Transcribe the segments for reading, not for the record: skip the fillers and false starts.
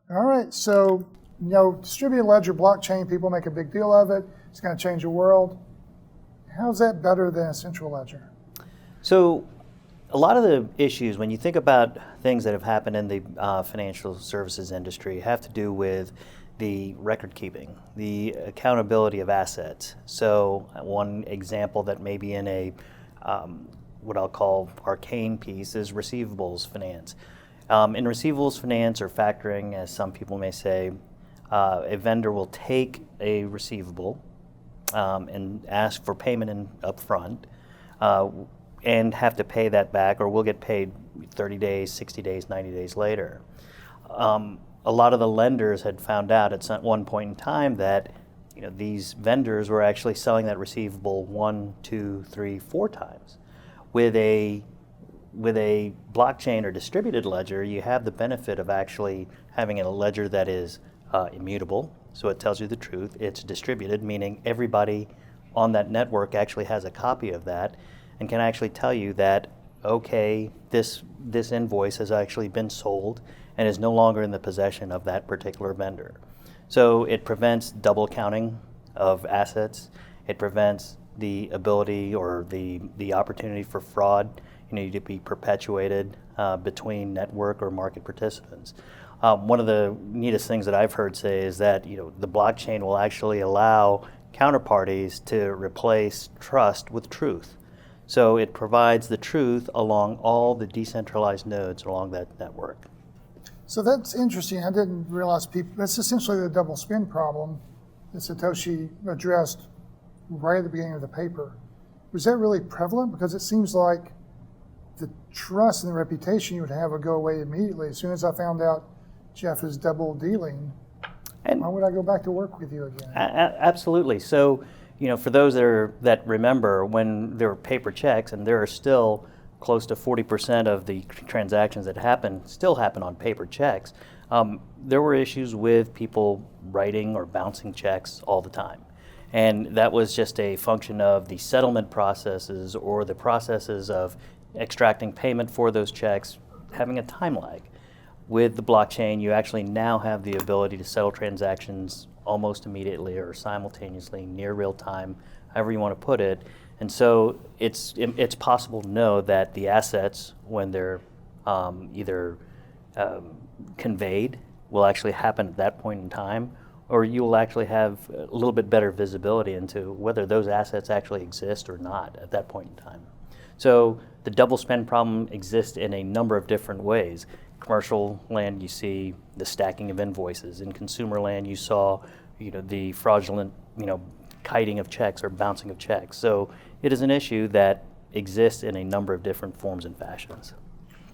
All right, so distributed ledger blockchain, people make a big deal of it. It's going to change the world. How's that better than a central ledger? So a lot of the issues, when you think about things that have happened in the financial services industry, have to do with the record keeping, the accountability of assets. So one example that may be in a what I'll call arcane piece is receivables finance. In receivables finance or factoring, as some people may say, a vendor will take a receivable and ask for payment up front and have to pay that back, or we'll get paid 30 days, 60 days, 90 days later. A lot of the lenders had found out at one point in time that these vendors were actually selling that receivable 1, 2, 3, 4 times. With a blockchain or distributed ledger, you have the benefit of actually having a ledger that is immutable, so it tells you the truth. It's distributed, meaning everybody on that network actually has a copy of that and can actually tell you that, okay, this invoice has actually been sold and is no longer in the possession of that particular vendor. So it prevents double counting of assets. It prevents the ability or the opportunity for fraud to be perpetuated between network or market participants. One of the neatest things that I've heard say is that the blockchain will actually allow counterparties to replace trust with truth. So it provides the truth along all the decentralized nodes along that network. So that's interesting. I didn't realize that's essentially the double spend problem that Satoshi addressed right at the beginning of the paper. Was that really prevalent? Because it seems like the trust and the reputation you would have would go away immediately. As soon as I found out Jeff is double dealing, why would I go back to work with you again? Absolutely. So, for those that remember when there were paper checks, and there are still close to 40% of the transactions that still happen on paper checks, there were issues with people writing or bouncing checks all the time. And that was just a function of the settlement processes or the processes of extracting payment for those checks having a time lag. With the blockchain, you actually now have the ability to settle transactions almost immediately or simultaneously, near real time, however you want to put it. And so it's possible to know that the assets, when they're either conveyed, will actually happen at that point in time, or you will actually have a little bit better visibility into whether those assets actually exist or not at that point in time. So the double spend problem exists in a number of different ways. Commercial land, you see the stacking of invoices. In consumer land, you saw the fraudulent kiting of checks or bouncing of checks. So it is an issue that exists in a number of different forms and fashions.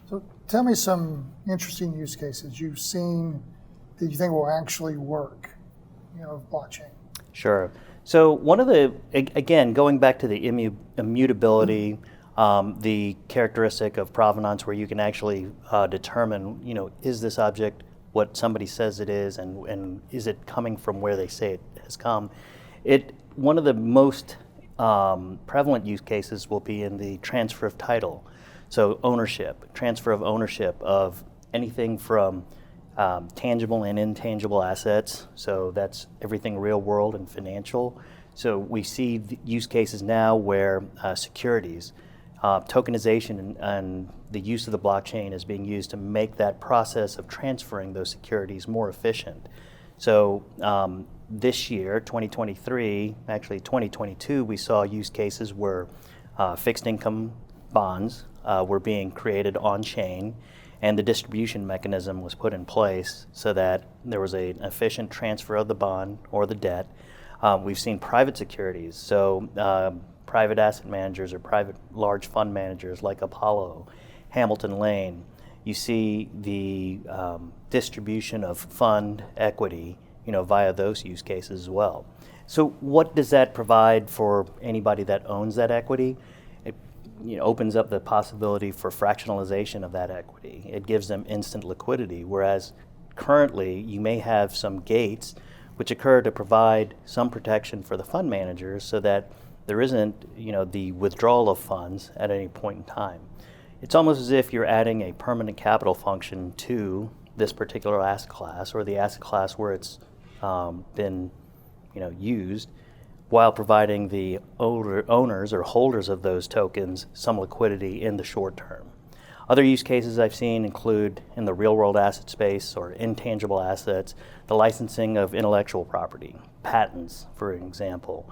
So tell me some interesting use cases you've seen that you think will actually work, of blockchain. Sure. So one of the, again, going back to the immutability, the characteristic of provenance where you can actually determine, is this object what somebody says it is, and is it coming from where they say it has come? One of the most prevalent use cases will be in the transfer of title. So transfer of ownership of anything from tangible and intangible assets. So that's everything real world and financial. So we see use cases now where securities, tokenization and the use of the blockchain is being used to make that process of transferring those securities more efficient. So this year, 2023, actually 2022, we saw use cases where fixed income bonds were being created on chain, and the distribution mechanism was put in place so that there was an efficient transfer of the bond or the debt. We've seen private securities, so private asset managers or private large fund managers like Apollo, Hamilton Lane. You see the distribution of fund equity, via those use cases as well. So what does that provide for anybody that owns that equity? It opens up the possibility for fractionalization of that equity. It gives them instant liquidity, whereas currently you may have some gates which occur to provide some protection for the fund managers so that there isn't, the withdrawal of funds at any point in time. It's almost as if you're adding a permanent capital function to this particular asset class or the asset class where it's been used, while providing the owners or holders of those tokens some liquidity in the short term. Other use cases I've seen include in the real-world asset space or intangible assets, the licensing of intellectual property, patents, for example.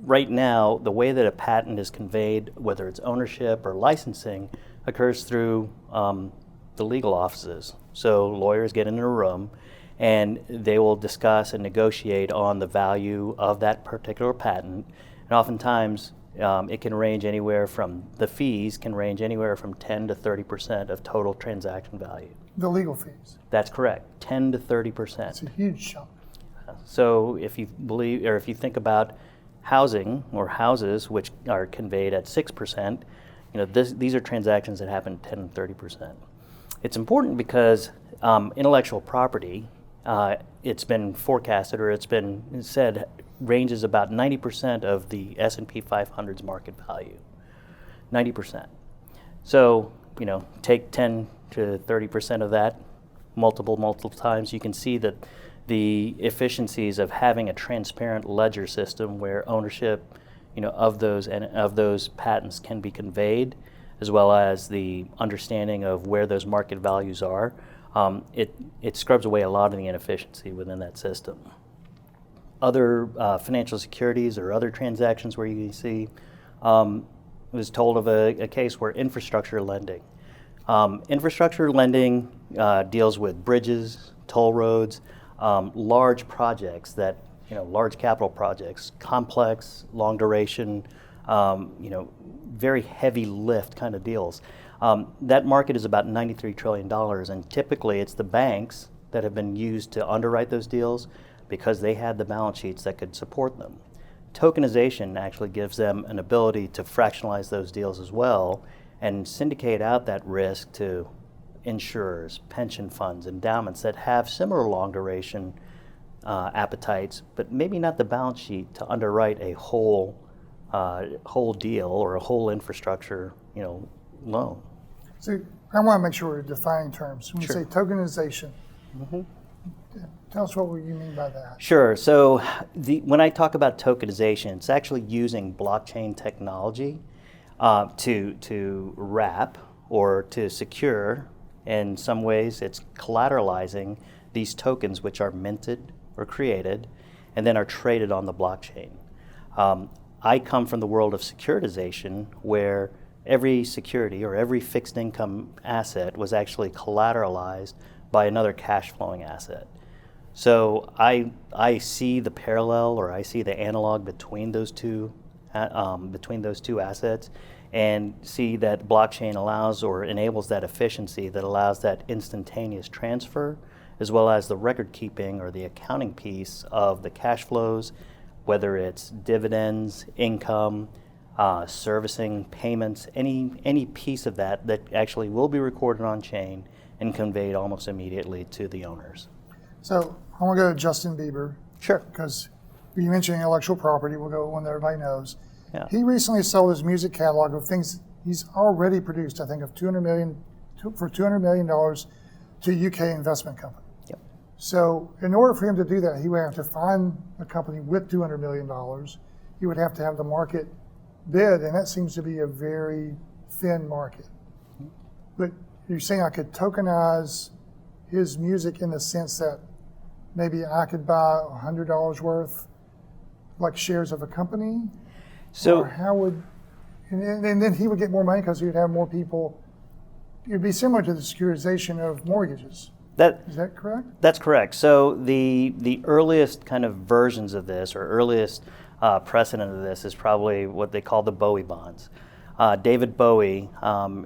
Right now, the way that a patent is conveyed, whether it's ownership or licensing, occurs through the legal offices. So lawyers get into a room and they will discuss and negotiate on the value of that particular patent. And oftentimes, it can range anywhere from, the fees can range anywhere from 10 to 30% of total transaction value. The legal fees. That's correct, 10 to 30%. It's a huge chunk. So if you believe, or if you think about housing or houses, which are conveyed at 6%, these are transactions that happen 10 and 30%. It's important because intellectual property, it's been forecasted, or it's been said, ranges about 90% of the S&P 500's market value. 90%. So, take 10 to 30% of that, multiple times, you can see that the efficiencies of having a transparent ledger system where ownership, of those patents can be conveyed, as well as the understanding of where those market values are, it scrubs away a lot of the inefficiency within that system. Other financial securities or other transactions where you see, was told of a case where infrastructure lending. Infrastructure lending deals with bridges, toll roads, large projects that, large capital projects, complex, long duration, very heavy lift kind of deals. That market is about $93 trillion, and typically it's the banks that have been used to underwrite those deals because they had the balance sheets that could support them. Tokenization actually gives them an ability to fractionalize those deals as well and syndicate out that risk to insurers, pension funds, endowments that have similar long duration appetites, but maybe not the balance sheet to underwrite a whole deal or a whole infrastructure, loan. So I want to make sure we're defining terms. When Sure. you say tokenization, tell us what you mean by that. Sure. So when I talk about tokenization, it's actually using blockchain technology to wrap or to secure. In some ways, it's collateralizing these tokens which are minted or created and then are traded on the blockchain. I come from the world of securitization, where every security or every fixed income asset was actually collateralized by another cash flowing asset. So I see the parallel, or I see the analog between those two assets, and see that blockchain allows or enables that efficiency that allows that instantaneous transfer, as well as the record keeping or the accounting piece of the cash flows, whether it's dividends, income, servicing, payments, any piece of that actually will be recorded on chain and conveyed almost immediately to the owners. So I want to go to Justin Bieber. Sure. Because you mentioned intellectual property. We'll go one that everybody knows. Yeah. He recently sold his music catalog of things he's already produced, I think, for $200 million to a UK investment company. Yep. So in order for him to do that, he would have to find a company with $200 million. He would have to have the market bid, and that seems to be a very thin market. But you're saying I could tokenize his music in the sense that maybe I could buy $100 worth, like shares of a company? So or how would, and then he would get more money because he would have more people. It would be similar to the securitization of mortgages. Is that correct? That's correct. So the earliest kind of versions of this, or earliest precedent of this, is probably what they call the Bowie bonds. David Bowie,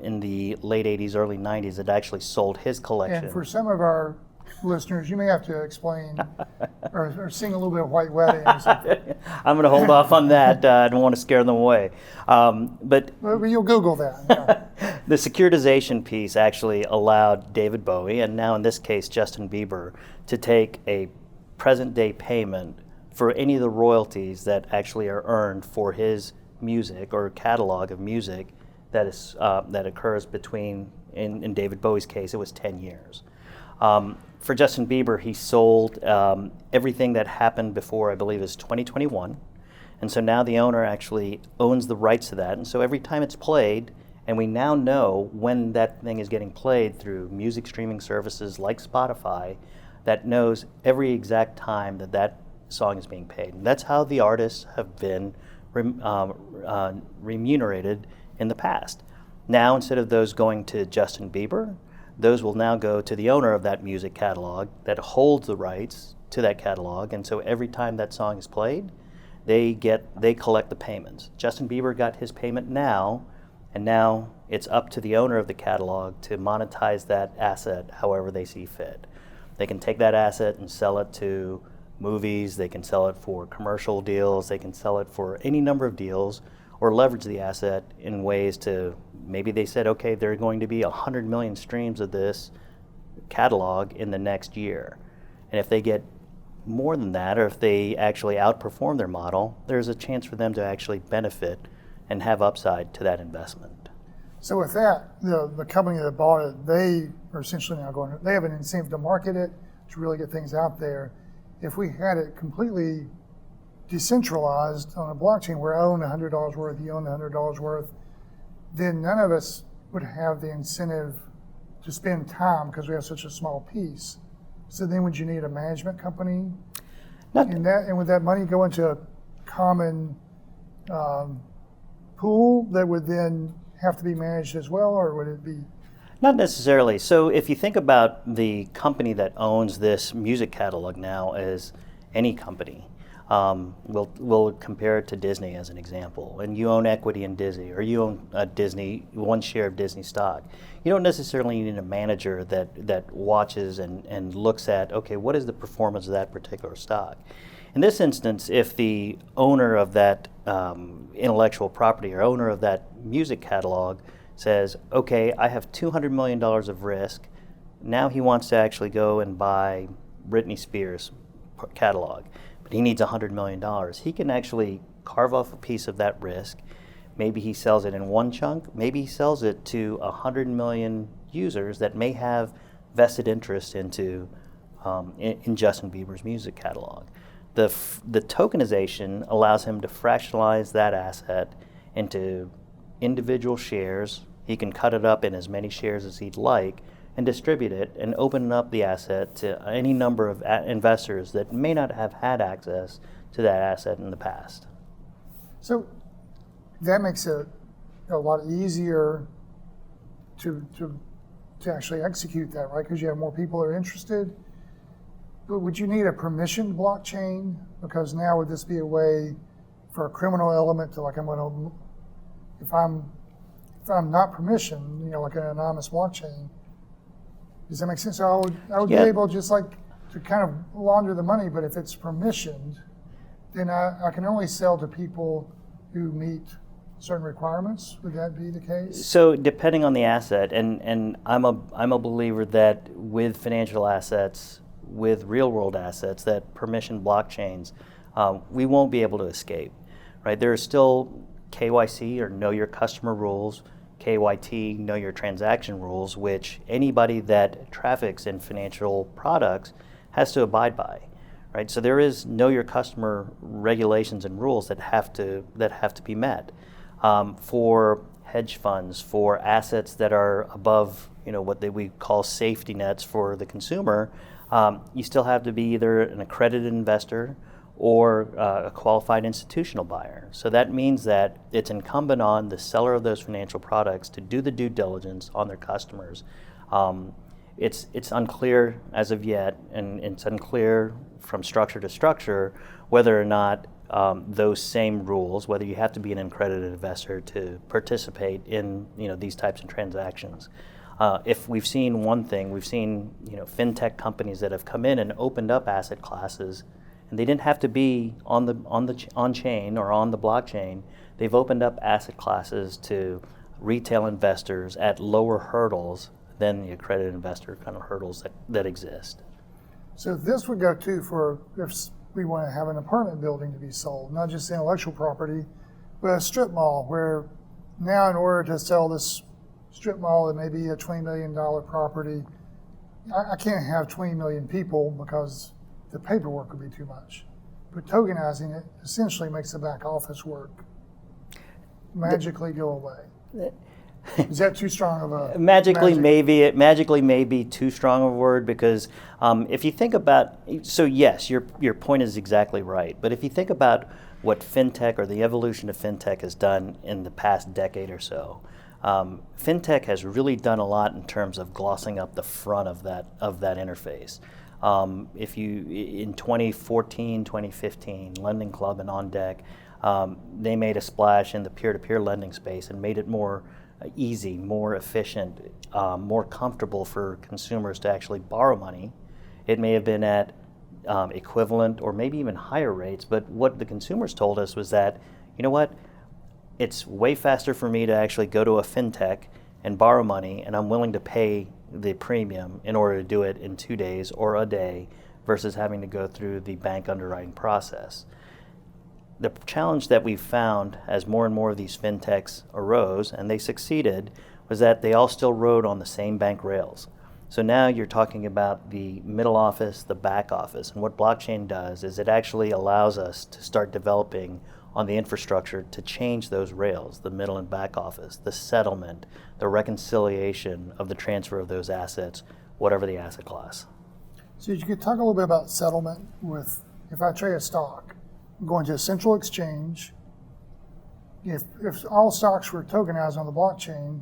in the late 80s, early 90s, had actually sold his collection. And for some of our listeners, you may have to explain or sing a little bit of White Wedding or something. I'm going to hold off on that. I don't want to scare them away. But Well, you'll Google that. Yeah. the securitization piece actually allowed David Bowie, and now in this case Justin Bieber, to take a present day payment for any of the royalties that actually are earned for his music or catalog of music that occurs between, in David Bowie's case, it was 10 years. For Justin Bieber, he sold everything that happened before, I believe, is 2021. And so now the owner actually owns the rights to that. And so every time it's played, and we now know when that thing is getting played through music streaming services like Spotify, that knows every exact time that that song is being paid. And that's how the artists have been remunerated in the past. Now, instead of those going to Justin Bieber, those will now go to the owner of that music catalog that holds the rights to that catalog. And so every time that song is played, they collect the payments. Justin Bieber got his payment now, and now it's up to the owner of the catalog to monetize that asset however they see fit. They can take that asset and sell it to movies, they can sell it for commercial deals, they can sell it for any number of deals, or leverage the asset in ways to, maybe they said, okay, there are going to be 100 million streams of this catalog in the next year. And if they get more than that, or if they actually outperform their model, there's a chance for them to actually benefit and have upside to that investment. So with that, the company that bought it, they are essentially now they have an incentive to market it, to really get things out there. If we had it completely decentralized on a blockchain where I own $100 worth, you own $100 worth, then none of us would have the incentive to spend time because we have such a small piece. So then would you need a management company? And would that money go into a common pool that would then have to be managed as well, or would it be? Not necessarily. So if you think about the company that owns this music catalog now as any company, we'll compare it to Disney as an example, and you own equity in Disney, or you own one share of Disney stock. You don't necessarily need a manager that watches and looks at, okay, what is the performance of that particular stock? In this instance, if the owner of that intellectual property or owner of that music catalog says, okay, I have $200 million of risk, now he wants to actually go and buy Britney Spears' catalog, but he needs $100 million. He can actually carve off a piece of that risk. Maybe he sells it in one chunk. Maybe he sells it to 100 million users that may have vested interest in Justin Bieber's music catalog. The tokenization allows him to fractionalize that asset into individual shares. He can cut it up in as many shares as he'd like and distribute it and open up the asset to any number of investors that may not have had access to that asset in the past. So that makes it a lot easier to actually execute that, right? Because you have more people that are interested. But would you need a permissioned blockchain? Because now would this be a way for a criminal element to, like, if I'm not permissioned, like an anonymous blockchain, does that make sense? So I would be able just like to kind of launder the money, but if it's permissioned, then I can only sell to people who meet certain requirements. Would that be the case? So depending on the asset, and I'm a believer that with financial assets, with real world assets, that permissioned blockchains, we won't be able to escape, right? There are still KYC, or know your customer rules, KYT, know your transaction rules, which anybody that traffics in financial products has to abide by, right? So there is know your customer regulations and rules that have to be met. For hedge funds, for assets that are above, what we call safety nets for the consumer, you still have to be either an accredited investor or a qualified institutional buyer. So that means that it's incumbent on the seller of those financial products to do the due diligence on their customers. It's unclear as of yet, and it's unclear from structure to structure whether or not those same rules, whether you have to be an accredited investor to participate in these types of transactions. If we've seen one thing, we've seen fintech companies that have come in and opened up asset classes, and they didn't have to be on chain or on the blockchain. They've opened up asset classes to retail investors at lower hurdles than the accredited investor kind of hurdles that exist. So this would go too for if we want to have an apartment building to be sold, not just intellectual property, but a strip mall where now in order to sell this strip mall, it may be a $20 million property, I can't have 20 million people because the paperwork would be too much. But tokenizing it essentially makes the back office work magically go away. Is that too strong of a Magically may be too strong of a word, because if you think about, so yes, your point is exactly right. But if you think about what fintech or the evolution of fintech has done in the past decade or so, fintech has really done a lot in terms of glossing up the front of that interface. If you in 2014, 2015, Lending Club and On Deck, they made a splash in the peer-to-peer lending space and made it more easy, more efficient, more comfortable for consumers to actually borrow money. It may have been at equivalent or maybe even higher rates, but what the consumers told us was that, you know what, it's way faster for me to actually go to a fintech and borrow money, and I'm willing to pay the premium in order to do it in 2 days or a day versus having to go through the bank underwriting process. The challenge that we've found as more and more of these fintechs arose, and they succeeded, was that they all still rode on the same bank rails. So now you're talking about the middle office, the back office, and what blockchain does is it actually allows us to start developing on the infrastructure to change those rails, the middle and back office, the settlement, the reconciliation of the transfer of those assets, whatever the asset class. So you could talk a little bit about settlement with, if I trade a stock, I'm going to a central exchange. If all stocks were tokenized on the blockchain,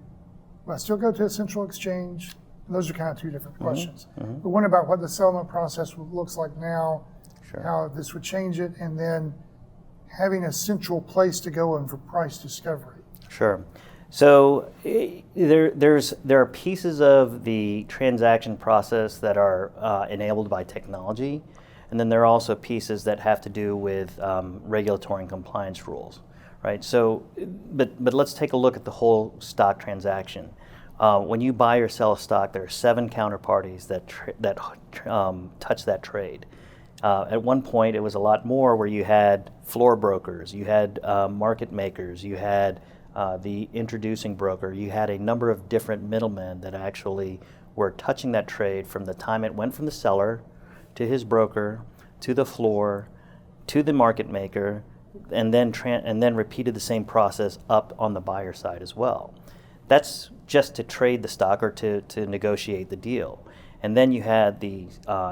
would I still go to a central exchange? Those are kind of two different questions. Mm-hmm. But one about what the settlement process looks like now, Sure. how this would change it, and then having a central place to go in for price discovery. Sure. So there are pieces of the transaction process that are enabled by technology, and then there are also pieces that have to do with regulatory and compliance rules, right? So, but let's take a look at the whole stock transaction. When you buy or sell a stock, there are 7 counterparties that touch that trade. At one point, it was a lot more, where you had floor brokers, you had market makers, you had the introducing broker, you had a number of different middlemen that actually were touching that trade from the time it went from the seller to his broker, to the floor, to the market maker, and then repeated the same process up on the buyer side as well. That's just to trade the stock or to negotiate the deal. And then you had the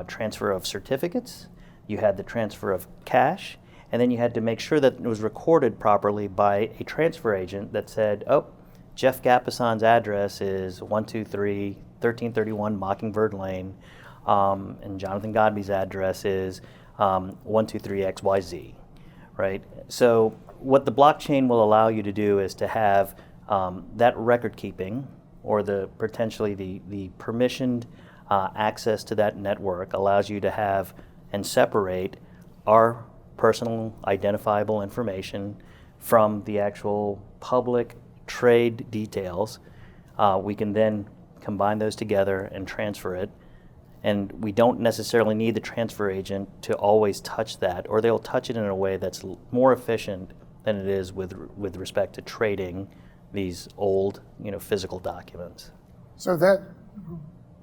transfer of certificates, you had the transfer of cash, and then you had to make sure that it was recorded properly by a transfer agent that said, oh, Jeff Gapusan's address is 123 1331 Mockingbird Lane, and Jonathan Godby's address is 123XYZ, right? So what the blockchain will allow you to do is to have that record keeping, or potentially the permissioned access to that network, allows you to have and separate our personal identifiable information from the actual public trade details. We can then combine those together and transfer it. And we don't necessarily need the transfer agent to always touch that, or they'll touch it in a way that's more efficient than it is with respect to trading these old, physical documents. So that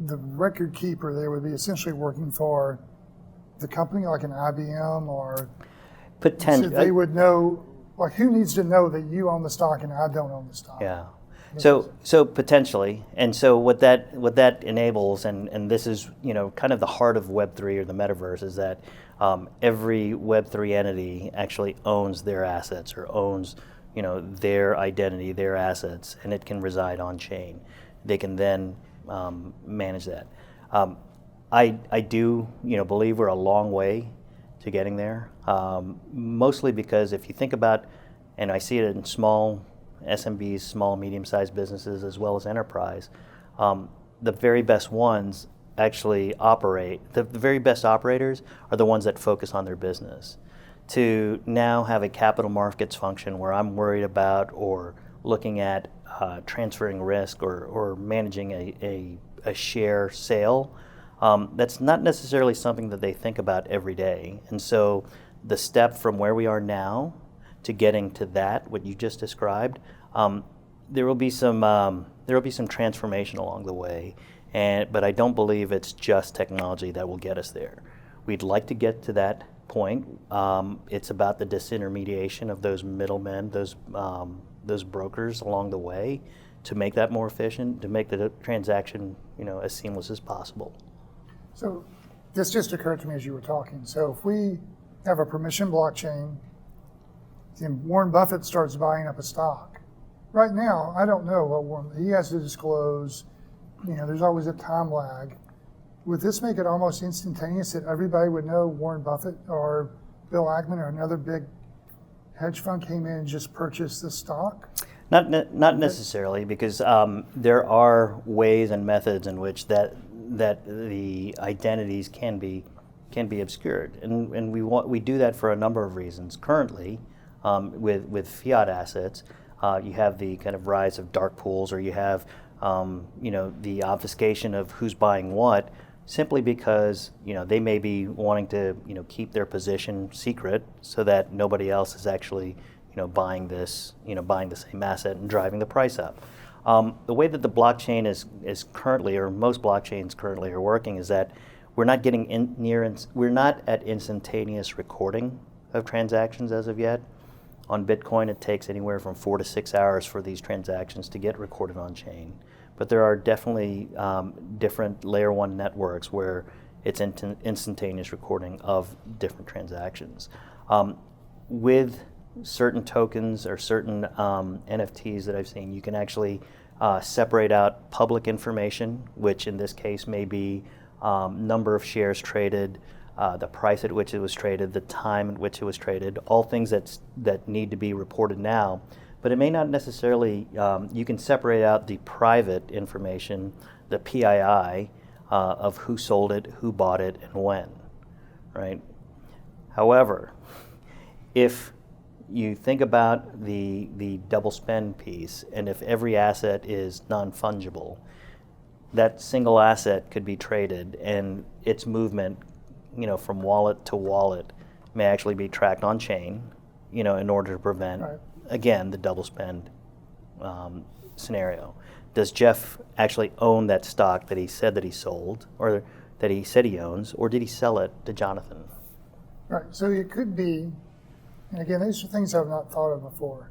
the record keeper there would be essentially working for the company, like an IBM, or Potentially, so they would know, like, who needs to know that you own the stock and I don't own the stock? Yeah. So potentially, and so what that enables, and this is kind of the heart of Web3 or the metaverse, is that every Web3 entity actually owns their assets, or owns their identity, their assets, and it can reside on chain. They can then manage that. I do believe we're a long way to getting there, mostly because if you think about, and I see it in small SMBs, small, medium-sized businesses, as well as enterprise, the very best ones actually operate, the very best operators are the ones that focus on their business. To now have a capital markets function where I'm worried about or looking at transferring risk or managing a share sale, that's not necessarily something that they think about every day. And so the step from where we are now to getting to that, what you just described, there will be some transformation along the way, but I don't believe it's just technology that will get us there. We'd like to get to that point. It's about the disintermediation of those middlemen, those brokers along the way, to make that more efficient, to make the transaction, as seamless as possible. So this just occurred to me as you were talking. So if we have a permission blockchain, then Warren Buffett starts buying up a stock. Right now, I don't know what he has to disclose. There's always a time lag. Would this make it almost instantaneous that everybody would know Warren Buffett or Bill Ackman or another big hedge fund came in and just purchased the stock? Not necessarily, because there are ways and methods in which that the identities can be obscured, and we do that for a number of reasons. Currently, with fiat assets, you have the kind of rise of dark pools, or you have the obfuscation of who's buying what, simply because they may be wanting to keep their position secret so that nobody else is actually buying this, buying the same asset and driving the price up. The way that the blockchain is currently, or most blockchains currently are working, is that we're not getting we're not at instantaneous recording of transactions as of yet. On Bitcoin, it takes anywhere from 4 to 6 hours for these transactions to get recorded on chain. But there are definitely different layer 1 networks where it's instantaneous recording of different transactions. With certain tokens or certain NFTs that I've seen, you can actually separate out public information, which in this case may be number of shares traded, the price at which it was traded, the time at which it was traded, all things that need to be reported now. But it may not necessarily, you can separate out the private information, the PII, of who sold it, who bought it, and when, right? However, if you think about the double spend piece, and if every asset is non-fungible, that single asset could be traded, and its movement, from wallet to wallet may actually be tracked on chain, in order to prevent, right, again, the double spend scenario. Does Jeff actually own that stock that he said that he sold, or that he said he owns, or did he sell it to Jonathan? Right, so it could be, and again, these are things I've not thought of before,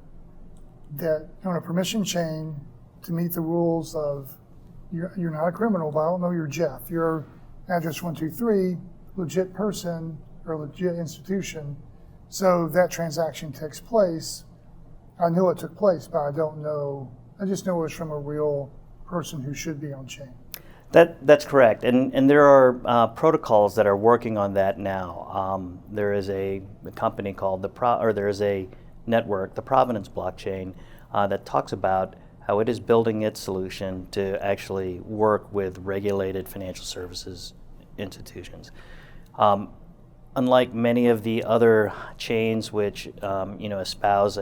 that on a permission chain, to meet the rules of, you're not a criminal, but I don't know you're Jeff. You're address 123, legit person or legit institution. So that transaction takes place. I know it took place, but I don't know. I just know it was from a real person who should be on chain. That's correct, and there are protocols that are working on that now. There is a company called there is a network, the Provenance blockchain, that talks about how it is building its solution to actually work with regulated financial services institutions. Unlike many of the other chains which espouse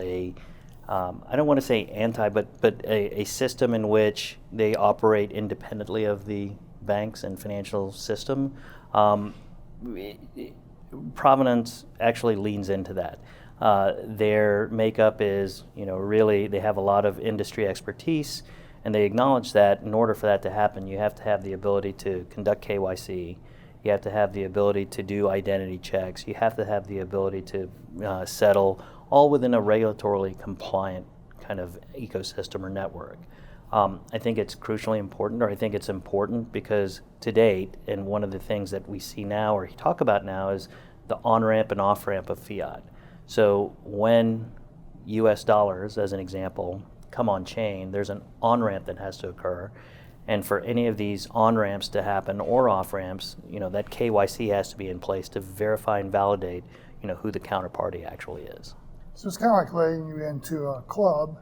I don't want to say but a system in which they operate independently of the banks and financial system, Provenance actually leans into that. Their makeup is, really, they have a lot of industry expertise, and they acknowledge that in order for that to happen, you have to have the ability to conduct KYC, you have to have the ability to do identity checks, you have to have the ability to settle, all within a regulatorily compliant kind of ecosystem or network. I think it's crucially important, or I think it's important because to date, and one of the things that we see now or talk about now is the on-ramp and off-ramp of fiat. So when US dollars, as an example, come on chain, there's an on-ramp that has to occur. And for any of these on-ramps to happen or off-ramps, that KYC has to be in place to verify and validate, who the counterparty actually is. So it's kind of like letting you into a club.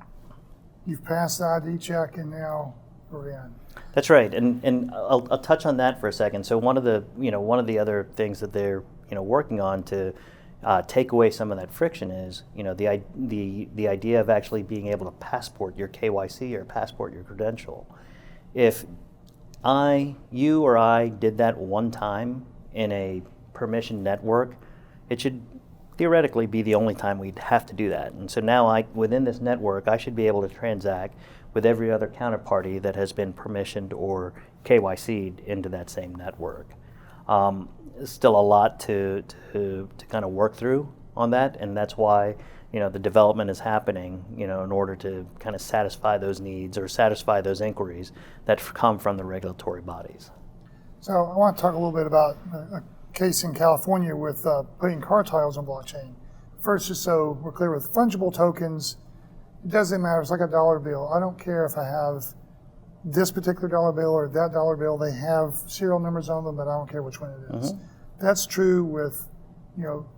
You've passed the ID check, and now we're in. That's right, and I'll touch on that for a second. So one of the other things that they're working on to take away some of that friction is the idea of actually being able to passport your KYC or passport your credential. If you or I did that one time in a permission network, it should theoretically be the only time we'd have to do that. And so now within this network, I should be able to transact with every other counterparty that has been permissioned or KYC'd into that same network. Still a lot to kind of work through on that, and that's why the development is happening, in order to kind of satisfy those needs or satisfy those inquiries that come from the regulatory bodies. So I want to talk a little bit about a case in California with putting car titles on blockchain. First, just so we're clear, with fungible tokens, it doesn't matter. It's like a dollar bill. I don't care if I have this particular dollar bill or that dollar bill. They have serial numbers on them, but I don't care which one it is. Mm-hmm. That's true with,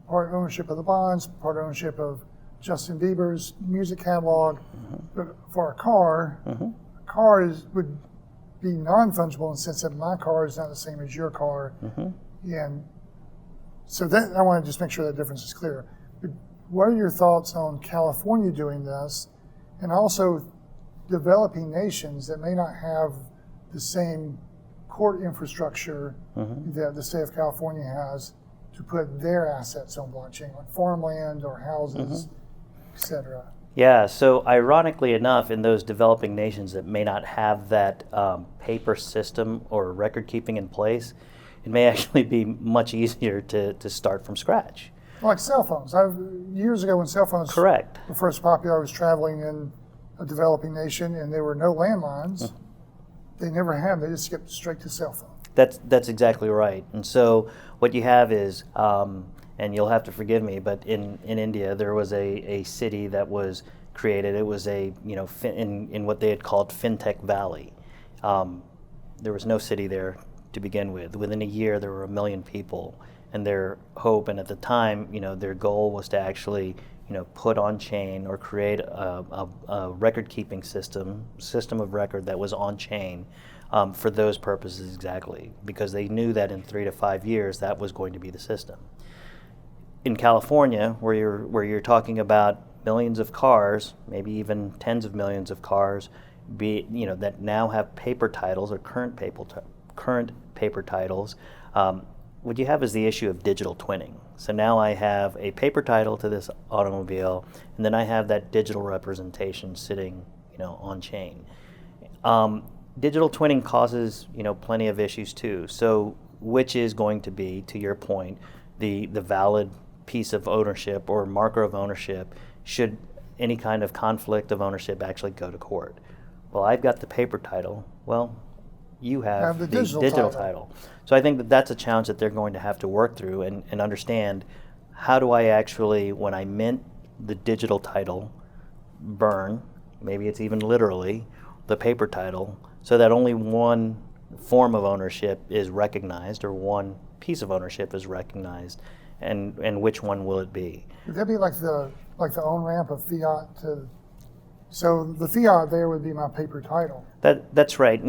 part ownership of the bonds, part ownership of Justin Bieber's music catalog. Mm-hmm. But for a car, Mm-hmm. a car would be non-fungible in the sense that my car is not the same as your car. Mm-hmm. And so that I want to just make sure that difference is clear. But what are your thoughts on California doing this, and also developing nations that may not have the same court infrastructure Mm-hmm. that the state of California has to put their assets on blockchain, like farmland or houses, Mm-hmm. et cetera? Yeah, so ironically enough, in those developing nations that may not have that paper system or record keeping in place, it may actually be much easier to start from scratch. Like cell phones. Years ago when cell phones Correct. were first popular, I was traveling in a developing nation and there were no landlines. Mm-hmm. They never had, they just skipped straight to cell phone. That's exactly right. And so what you have is, and you'll have to forgive me, but in India there was a city that was created. It was in what they had called FinTech Valley. There was no city there to begin with. Within a year there were 1 million people, and their hope, and at the time, their goal was to actually put on chain or create a record keeping system of record that was on chain. For those purposes exactly, because they knew that in 3 to 5 years that was going to be the system. In California, where you're talking about millions of cars, maybe even tens of millions of cars, that now have paper titles or current paper titles, what you have is the issue of digital twinning. So now I have a paper title to this automobile, and then I have that digital representation sitting, on chain. Digital twinning causes, plenty of issues too. So which is going to be, to your point, the valid piece of ownership or marker of ownership should any kind of conflict of ownership actually go to court? Well, I've got the paper title. Well, you have the digital title. So I think that that's a challenge that they're going to have to work through and understand, how do I actually, when I mint the digital title, burn, maybe it's even literally, the paper title, so that only one form of ownership is recognized, or one piece of ownership is recognized, and which one will it be? Would that be like the on-ramp of fiat to? So the fiat there would be my paper title. That's right,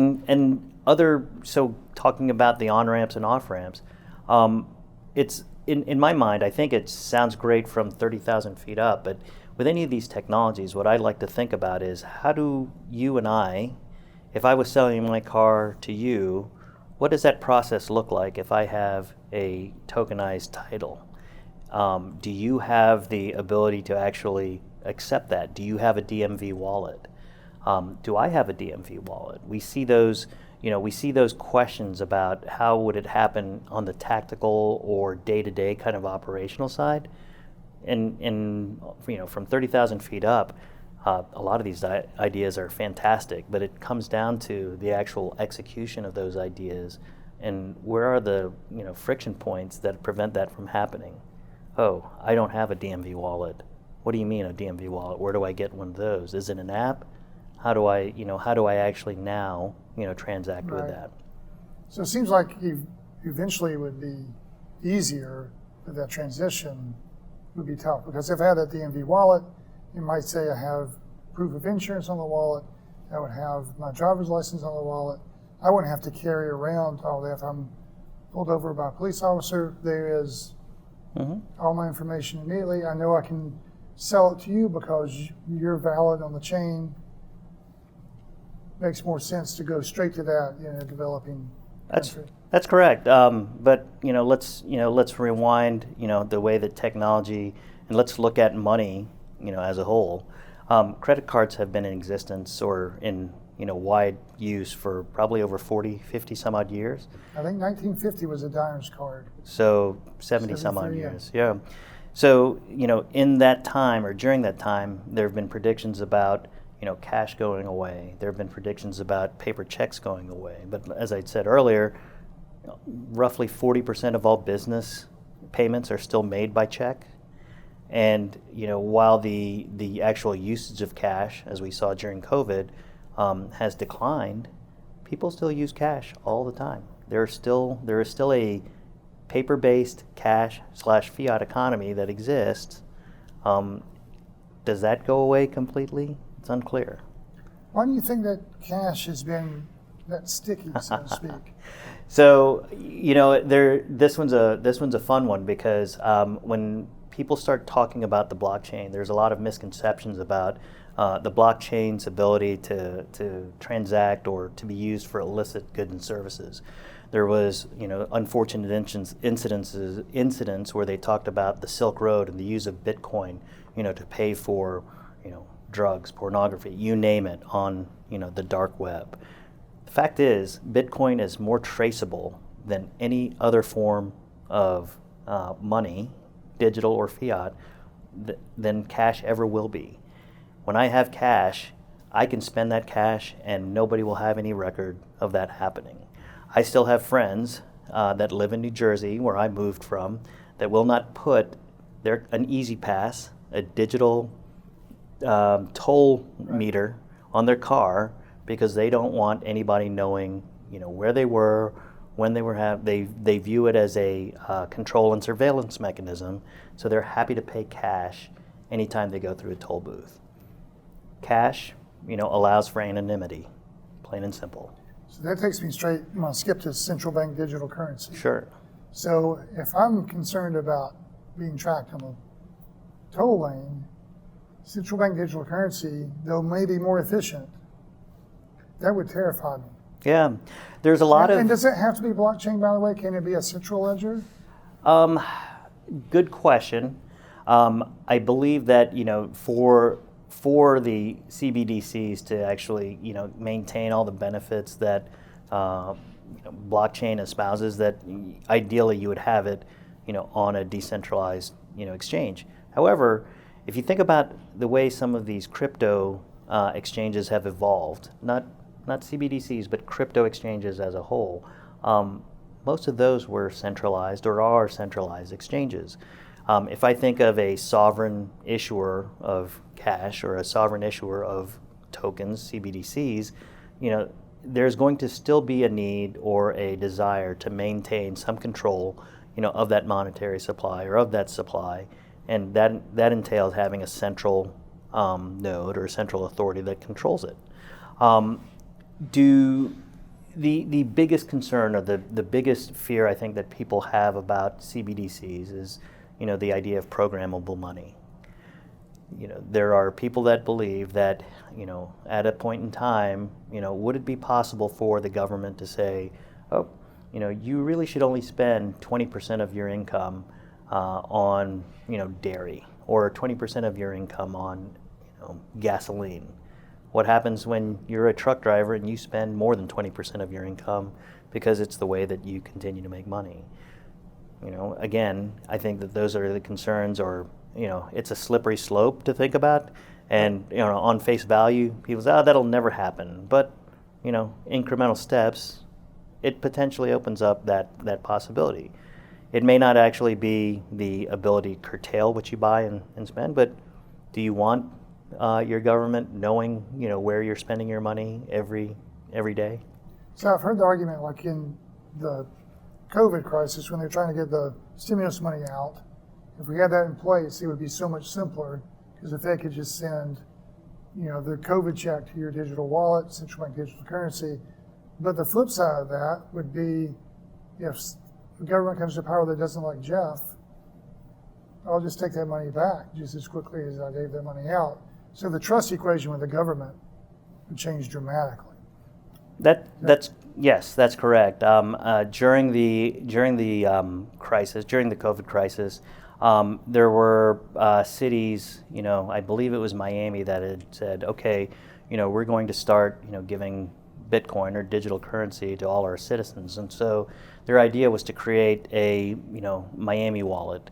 so talking about the on-ramps and off-ramps, it's in my mind, I think it sounds great from 30,000 feet up, but with any of these technologies, what I'd like to think about is, how do you and I, if I was selling my car to you, what does that process look like if I have a tokenized title? Do you have the ability to actually accept that? Do you have a DMV wallet? Do I have a DMV wallet? We see those questions about how would it happen on the tactical or day-to-day kind of operational side. And from 30,000 feet up, a lot of these ideas are fantastic, but it comes down to the actual execution of those ideas, and where are the friction points that prevent that from happening. Oh, I don't have a DMV wallet. What do you mean a DMV wallet? Where do I get one of those? Is it an app? How do I actually now transact with that? So it seems like eventually it would be easier, but that transition would be tough, because if I had a DMV wallet, you might say I have proof of insurance on the wallet, I would have my driver's license on the wallet. I wouldn't have to carry around all that. If I'm pulled over by a police officer, there is all my information immediately. I know I can sell it to you because you're valid on the chain. Makes more sense to go straight to that in a developing country. That's correct. But let's rewind. The way that technology, and let's look at money. As a whole, credit cards have been in existence or in wide use for probably over 40, 50 some odd years. I think 1950 was a diner's card. So 70 some odd 73, yeah. years. Yeah. So in that time or during that time, there have been predictions about cash going away. There have been predictions about paper checks going away. But as I said earlier, roughly 40% of all business payments are still made by check. And while the actual usage of cash, as we saw during COVID, has declined, people still use cash all the time. There is still a paper-based cash/fiat economy that exists. Does that go away completely? It's unclear. Why do you think that cash has been that sticky, so to speak? So this one's a fun one because when people start talking about the blockchain, there's a lot of misconceptions about the blockchain's ability to transact or to be used for illicit goods and services. There was unfortunate incidents where they talked about the Silk Road and the use of Bitcoin to pay for drugs, pornography, you name it, on the dark web. The fact is, Bitcoin is more traceable than any other form of money, digital or fiat, than cash ever will be. When I have cash, I can spend that cash and nobody will have any record of that happening. I still have friends that live in New Jersey, where I moved from, that will not put an Easy Pass, a digital toll meter on their car, because they don't want anybody knowing where they were, when they were they view it as a control and surveillance mechanism, so they're happy to pay cash anytime they go through a toll booth. Cash, allows for anonymity, plain and simple. So that takes me straight, I'm going to skip to central bank digital currency. Sure. So if I'm concerned about being tracked on a toll lane, central bank digital currency, though may be more efficient, that would terrify me. Yeah, there's a lot of... And does it have to be blockchain, by the way? Can it be a central ledger? Good question. I believe that for the CBDCs to actually maintain all the benefits that blockchain espouses, that ideally you would have it on a decentralized exchange. However, if you think about the way some of these crypto exchanges have evolved, not CBDCs, but crypto exchanges as a whole, most of those were centralized or are centralized exchanges. If I think of a sovereign issuer of cash or a sovereign issuer of tokens, CBDCs, there's going to still be a need or a desire to maintain some control, of that monetary supply or of that supply, and that entails having a central node or a central authority that controls it. The biggest concern or the biggest fear I think that people have about CBDCs is the idea of programmable money. There are people that believe that at a point in time, would it be possible for the government to say, oh, you really should only spend 20% of your income on dairy, or 20% of your income on gasoline. What happens when you're a truck driver and you spend more than 20% of your income because it's the way that you continue to make money? Again, I think that those are the concerns, or it's a slippery slope to think about, and on face value, people say, oh, that'll never happen. But incremental steps, it potentially opens up that possibility. It may not actually be the ability to curtail what you buy and spend, but do you want your government knowing where you're spending your money every day? So I've heard the argument, like in the COVID crisis, when they're trying to get the stimulus money out, if we had that in place, it would be so much simpler, because if they could just send the COVID check to your digital wallet, central bank digital currency. But the flip side of that would be, if the government comes to power that doesn't like Jeff, I'll just take that money back just as quickly as I gave that money out. So the trust equation with the government would change dramatically. That's Yes, that's correct. During the crisis, during the COVID crisis, there were cities, I believe it was Miami, that had said, okay, we're going to start, giving Bitcoin or digital currency to all our citizens. And so their idea was to create a, Miami wallet,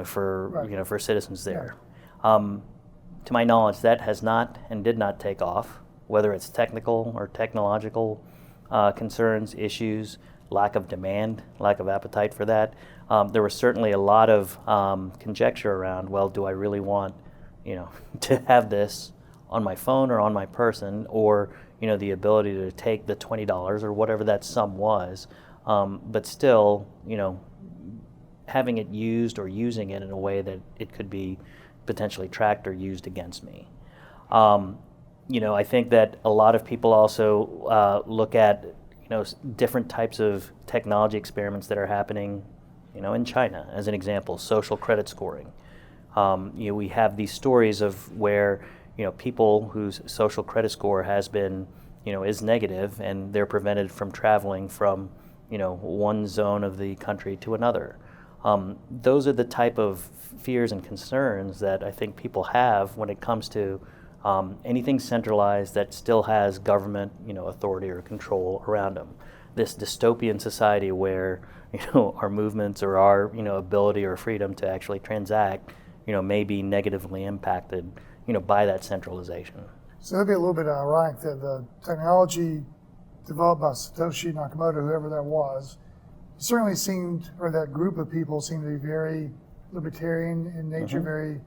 for, Right. for citizens there. To my knowledge, that has not and did not take off, whether it's technical or technological concerns, issues, lack of demand, lack of appetite for that. There was certainly a lot of conjecture around, well, do I really want, to have this on my phone or on my person, or, the ability to take the $20 or whatever that sum was, but still, having it used or using it in a way that it could be potentially tracked or used against me. I think that a lot of people also look at, different types of technology experiments that are happening, in China, as an example, social credit scoring. We have these stories of where, people whose social credit score has been, is negative, and they're prevented from traveling from, one zone of the country to another. Those are the type of fears and concerns that I think people have when it comes to anything centralized that still has government, authority or control around them. This dystopian society where, our movements or our, ability or freedom to actually transact, may be negatively impacted, by that centralization. So that'd be a little bit ironic that the technology developed by Satoshi Nakamoto, whoever that was, certainly seemed, or that group of people seemed to be very libertarian in nature, very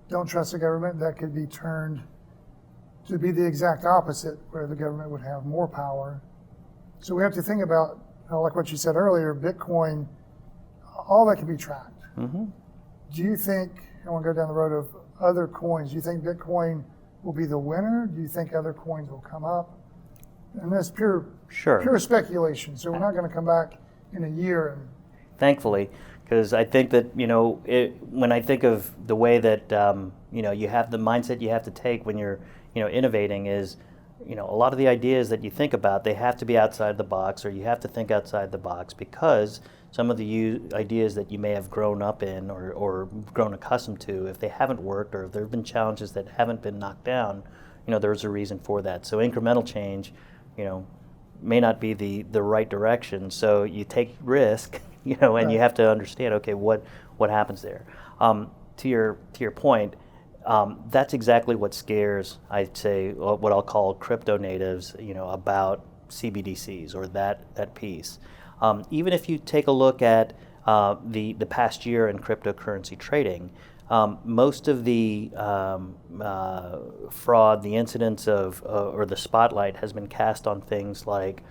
don't trust the government. That could be turned to be the exact opposite, where the government would have more power. So we have to think about, like what you said earlier, Bitcoin, all that can be tracked. Mm-hmm. Do you think, I want to go down the road of other coins, do you think Bitcoin will be the winner? Do you think other coins will come up? And that's pure speculation. So we're not going to come back in a year and Thankfully, because I think that, when I think of the way that, you have the mindset you have to take when you're, innovating is, a lot of the ideas that you think about, they have to be outside the box, or you have to think outside the box, because some of the ideas that you may have grown up in or grown accustomed to, if they haven't worked, or if there have been challenges that haven't been knocked down, there's a reason for that. So incremental change, may not be the right direction. So you take risk, and Right. you have to understand, okay, what happens there. To your point, that's exactly what scares, I'd say, what I'll call crypto natives, about CBDCs or that piece. Even if you take a look at the past year in cryptocurrency trading, most of the fraud, the incidents of, or the spotlight has been cast on things like,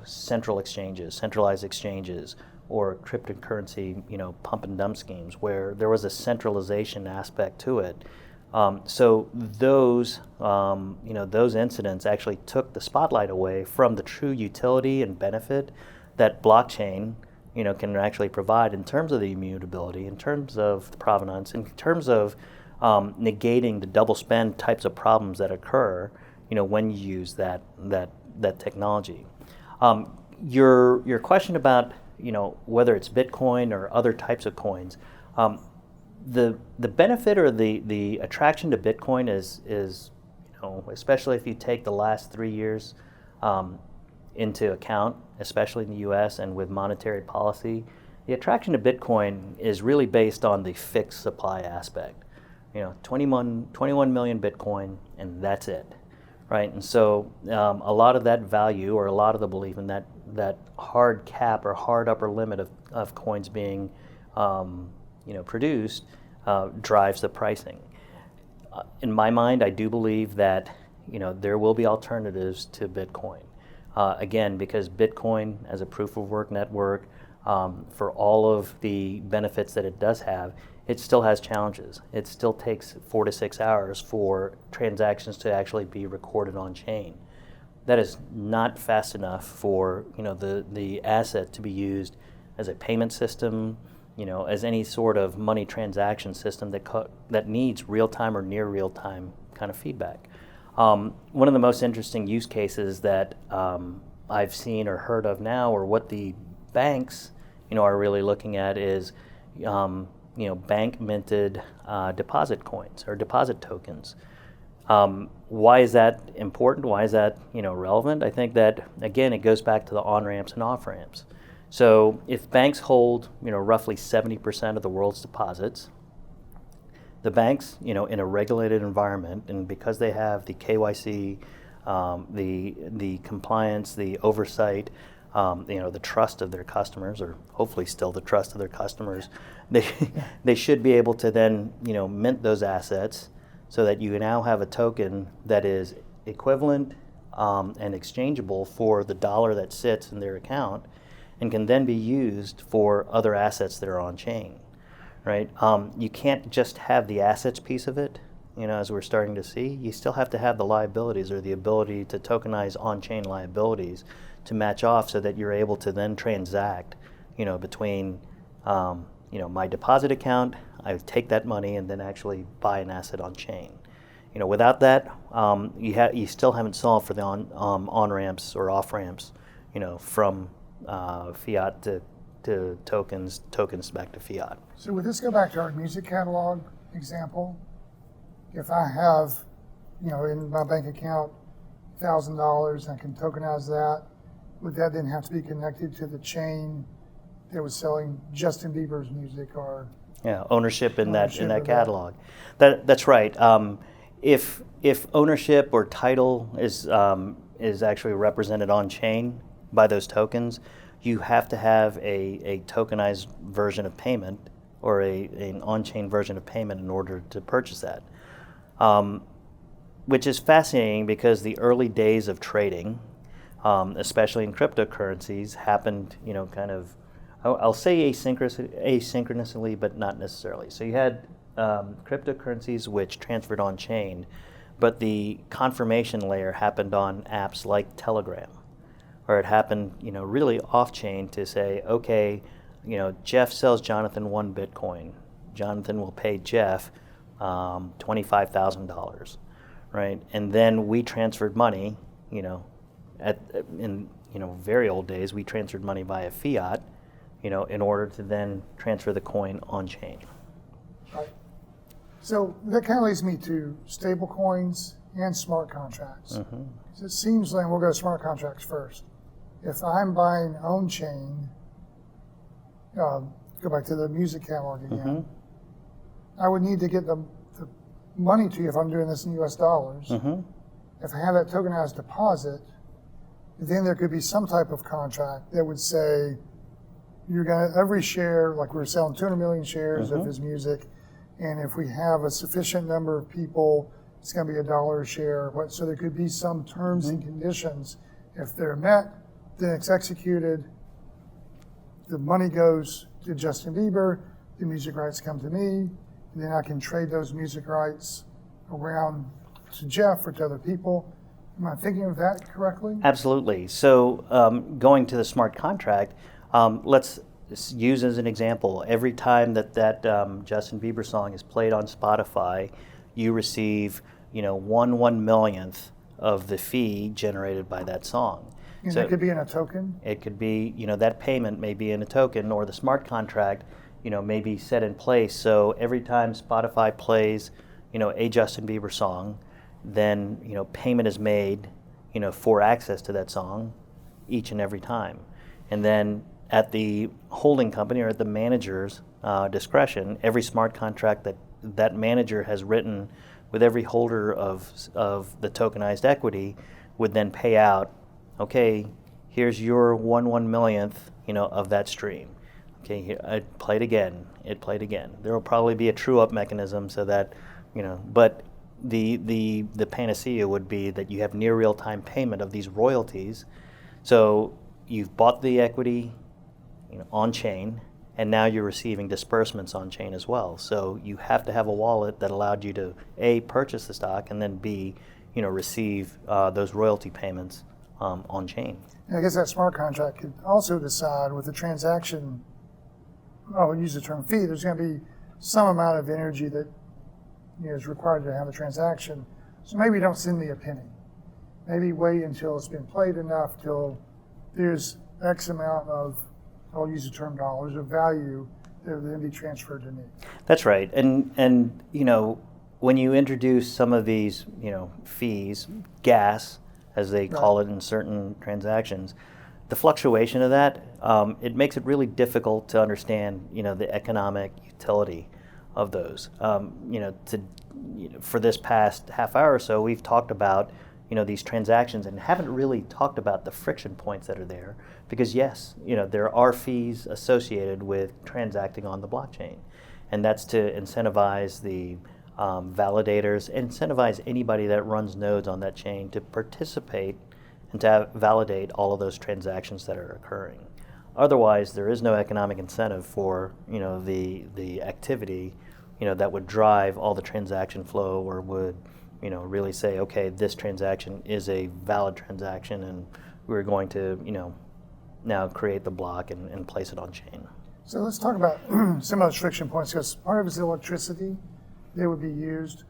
centralized exchanges, or cryptocurrency, pump and dump schemes, where there was a centralization aspect to it. So those incidents actually took the spotlight away from the true utility and benefit that blockchain, can actually provide in terms of the immutability, in terms of the provenance, in terms of negating the double spend types of problems that occur, when you use that technology. Your question about, whether it's Bitcoin or other types of coins, the benefit or the attraction to Bitcoin is especially if you take the last 3 years into account, especially in the U.S. and with monetary policy, the attraction to Bitcoin is really based on the fixed supply aspect. 21 million Bitcoin, and that's it, right? And so a lot of that value, or a lot of the belief in that hard cap or hard upper limit of coins being produced drives the pricing. In my mind, I do believe that there will be alternatives to Bitcoin. Again, because Bitcoin as a proof of work network, for all of the benefits that it does have, it still has challenges. It still takes 4 to 6 hours for transactions to actually be recorded on chain. That is not fast enough for the asset to be used as a payment system, as any sort of money transaction system that needs real-time or near real-time kind of feedback. One of the most interesting use cases that I've seen or heard of now, or what the banks, are really looking at is, bank minted deposit coins or deposit tokens. Why is that important? Why is that relevant? I think that again it goes back to the on ramps and off ramps. So if banks hold roughly 70% of the world's deposits, the banks in a regulated environment, and because they have the KYC, the compliance, the oversight, the trust of their customers, or hopefully still the trust of their customers, they should be able to then mint those assets, so that you now have a token that is equivalent and exchangeable for the dollar that sits in their account, and can then be used for other assets that are on chain, right? You can't just have the assets piece of it, as we're starting to see. You still have to have the liabilities, or the ability to tokenize on-chain liabilities to match off, so that you're able to then transact, between, my deposit account, I take that money and then actually buy an asset on chain. Without that, you still haven't solved for the on ramps or off ramps, from fiat to tokens back to fiat. So would this go back to our music catalog example? If I have, in my bank account, $1,000, I can tokenize that. Would that then have to be connected to the chain that was selling Justin Bieber's music, or? Yeah, ownership in that catalog. That's right. If ownership or title is actually represented on chain by those tokens, you have to have a tokenized version of payment, or an on-chain version of payment, in order to purchase that. Which is fascinating, because the early days of trading, especially in cryptocurrencies, happened, kind of, I'll say asynchronously, but not necessarily. So you had cryptocurrencies which transferred on chain, but the confirmation layer happened on apps like Telegram, or it happened, really off chain, to say, okay, Jeff sells Jonathan 1 Bitcoin. Jonathan will pay Jeff $25,000, right? And then we transferred money, in very old days, we transferred money via fiat, in order to then transfer the coin on chain. Right. So that kind of leads me to stable coins and smart contracts. Mm-hmm. So it seems like we'll go to smart contracts first. If I'm buying on chain, go back to the music catalog again, Mm-hmm. I would need to get the money to you if I'm doing this in US dollars. Mm-hmm. If I have that tokenized deposit, then there could be some type of contract that would say, you're going to, every share, like we're selling 200 million shares Mm-hmm. of his music, and if we have a sufficient number of people, it's going to be $1 a share. So there could be some terms Mm-hmm. and conditions. If they're met, then it's executed. The money goes to Justin Bieber, the music rights come to me, and then I can trade those music rights around to Jeff or to other people. Am I thinking of that correctly? Absolutely. So going to the smart contract, let's use as an example, every time that Justin Bieber song is played on Spotify, you receive 1/1,000,000th of the fee generated by that song. And so it could be in a token? it could be, that payment may be in a token, or the smart contract, may be set in place. So every time Spotify plays, a Justin Bieber song, then, payment is made, for access to that song each and every time. And then at the holding company, or at the manager's discretion, every smart contract that manager has written with every holder of the tokenized equity would then pay out, okay, here's your 1/1,000,000th, of that stream. Okay, here, it played again. There will probably be a true-up mechanism, so that, but the panacea would be that you have near real-time payment of these royalties. So you've bought the equity, on chain, and now you're receiving disbursements on chain as well. So you have to have a wallet that allowed you to A, purchase the stock, and then B, receive those royalty payments on chain. And I guess that smart contract could also decide with the transaction, I'll use the term fee, there's going to be some amount of energy that is required to have a transaction. So maybe don't send me a penny. Maybe wait until it's been played enough till there's X amount of, I'll use the term dollars, of value that will then be transferred to me. That's right. And when you introduce some of these, fees, gas, as they call it in certain transactions, the fluctuation of that, it makes it really difficult to understand, the economic utility of those. For this past half hour or so, we've talked about, these transactions and haven't really talked about the friction points that are there, because yes, there are fees associated with transacting on the blockchain, and that's to incentivize the validators, incentivize anybody that runs nodes on that chain to participate and to validate all of those transactions that are occurring. Otherwise, there is no economic incentive for the activity that would drive all the transaction flow, or would really say, okay, this transaction is a valid transaction, and we're going to now create the block and place it on chain. So let's talk about some of those friction points, because part of it is electricity that would be used.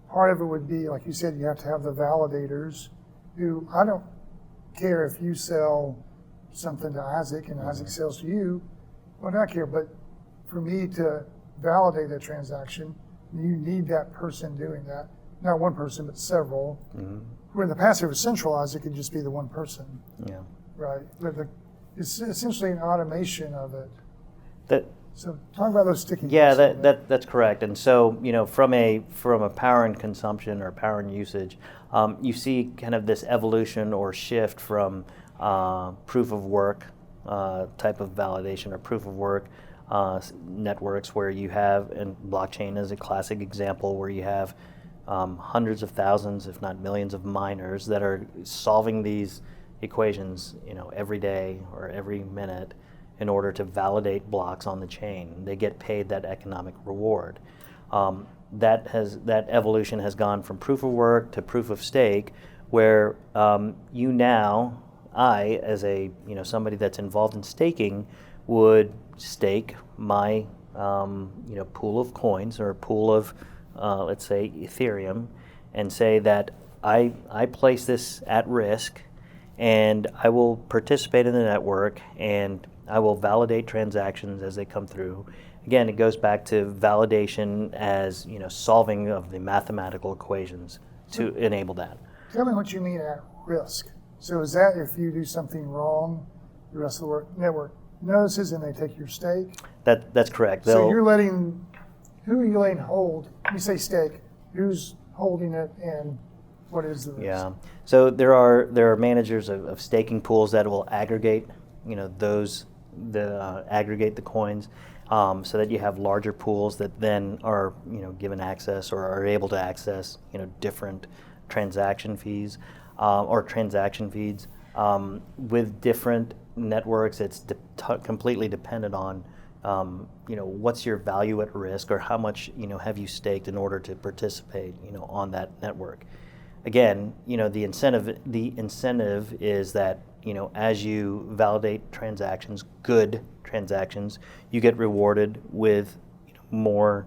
Part of it would be, like you said, you have to have the validators who, I don't care if you sell something to Isaac and Isaac sells to you, well, I don't care, but for me to validate that transaction, you need that person doing that. Not one person, but several. Where in the past it was centralized, it could just be the one person. Yeah. Right. But it's essentially an automation of it. That. So talk about those sticking points. Yeah, that's correct. And so from a power and consumption or power and usage, you see kind of this evolution or shift from proof of work type of validation, or proof of work networks, where you have, and blockchain is a classic example, where you have hundreds of thousands, if not millions, of miners that are solving these equations, every day or every minute, in order to validate blocks on the chain. They get paid that economic reward. That evolution has gone from proof of work to proof of stake, where I, as a somebody that's involved in staking, would stake my pool of coins, or pool of let's say Ethereum, and say that I place this at risk, and I will participate in the network, and I will validate transactions as they come through. Again, it goes back to validation as solving of the mathematical equations to enable that. Tell me what you mean at risk. So is that if you do something wrong, the rest of the network notices and they take your stake? That's correct. So who are you letting hold? You say stake, who's holding it, and what is the risk? Yeah. So there are managers of staking pools that will aggregate, aggregate the coins, so that you have larger pools that then are given access, or are able to access different transaction fees or transaction feeds. With different networks, it's completely dependent on what's your value at risk, or how much have you staked in order to participate on that network. Again, the incentive is that as you validate transactions, good transactions, you get rewarded with more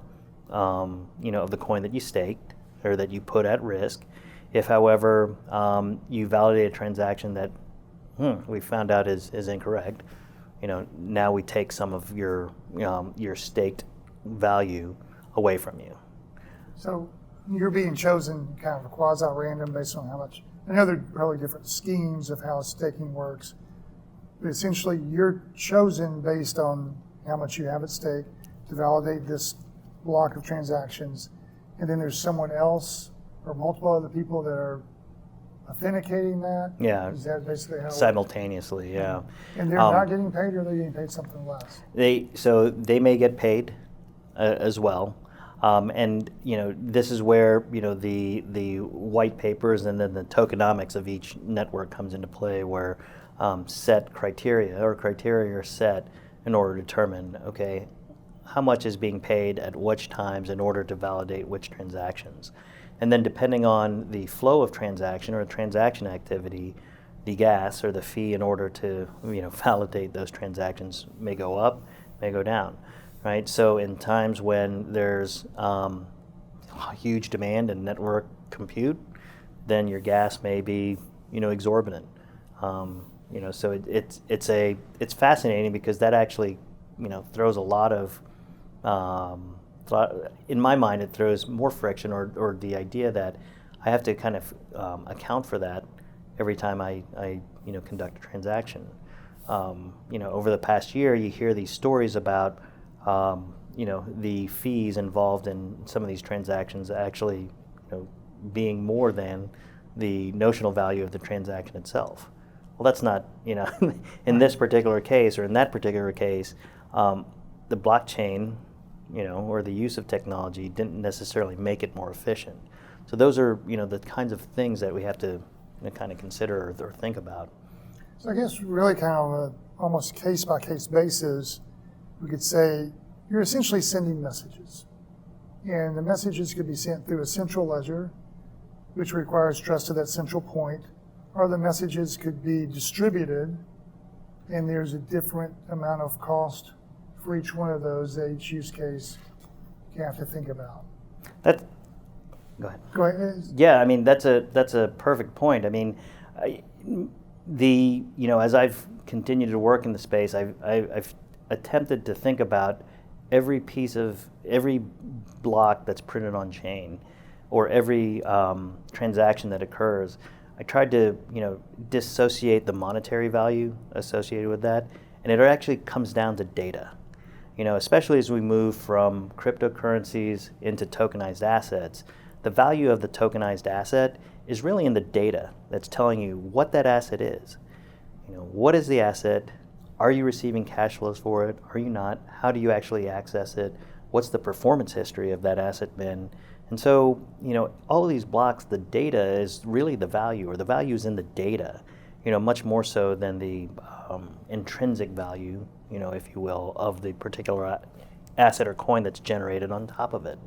of the coin that you staked, or that you put at risk. If, however, you validate a transaction that we found out is incorrect, now we take some of your staked value away from you. So you're being chosen kind of quasi-random based on how much. I know there are probably different schemes of how staking works, but essentially you're chosen based on how much you have at stake to validate this block of transactions, and then there's someone else or multiple other people that are authenticating that? Yeah. Is that basically how simultaneously, yeah. And they're not getting paid, or they're getting paid something less? They may get paid as well. And this is where the white papers and then the tokenomics of each network comes into play, where set criteria are set in order to determine, okay, how much is being paid at which times in order to validate which transactions. And then depending on the flow of transaction or transaction activity, the gas or the fee in order to validate those transactions may go up, may go down. Right? So in times when there's huge demand in network compute, then your gas may be exorbitant. So it's fascinating because that actually throws a lot of in my mind, it throws more friction, or the idea that I have to kind of account for that every time I conduct a transaction. Over the past year, you hear these stories about the fees involved in some of these transactions actually being more than the notional value of the transaction itself. Well, that's not, in this particular case or in that particular case, the blockchain, or the use of technology didn't necessarily make it more efficient. So those are, the kinds of things that we have to kind of consider or think about. So I guess really kind of on a almost case-by-case basis, we could say you're essentially sending messages. And the messages could be sent through a central ledger, which requires trust to that central point, or the messages could be distributed, and there's a different amount of cost for each one of those that each use case you have to think about. Go ahead. Go ahead. Yeah, I mean that's a perfect point. I mean, as I've continued to work in the space, I've attempted to think about every block that's printed on chain, or every transaction that occurs. I tried to dissociate the monetary value associated with that, and it actually comes down to data. Especially as we move from cryptocurrencies into tokenized assets, the value of the tokenized asset is really in the data that's telling you what that asset is. What is the asset? Are you receiving cash flows for it? Are you not? How do you actually access it? What's the performance history of that asset been? And so, all of these blocks, the data is really the value, or the value is in the data, much more so than the intrinsic value, if you will, of the particular asset or coin that's generated on top of it.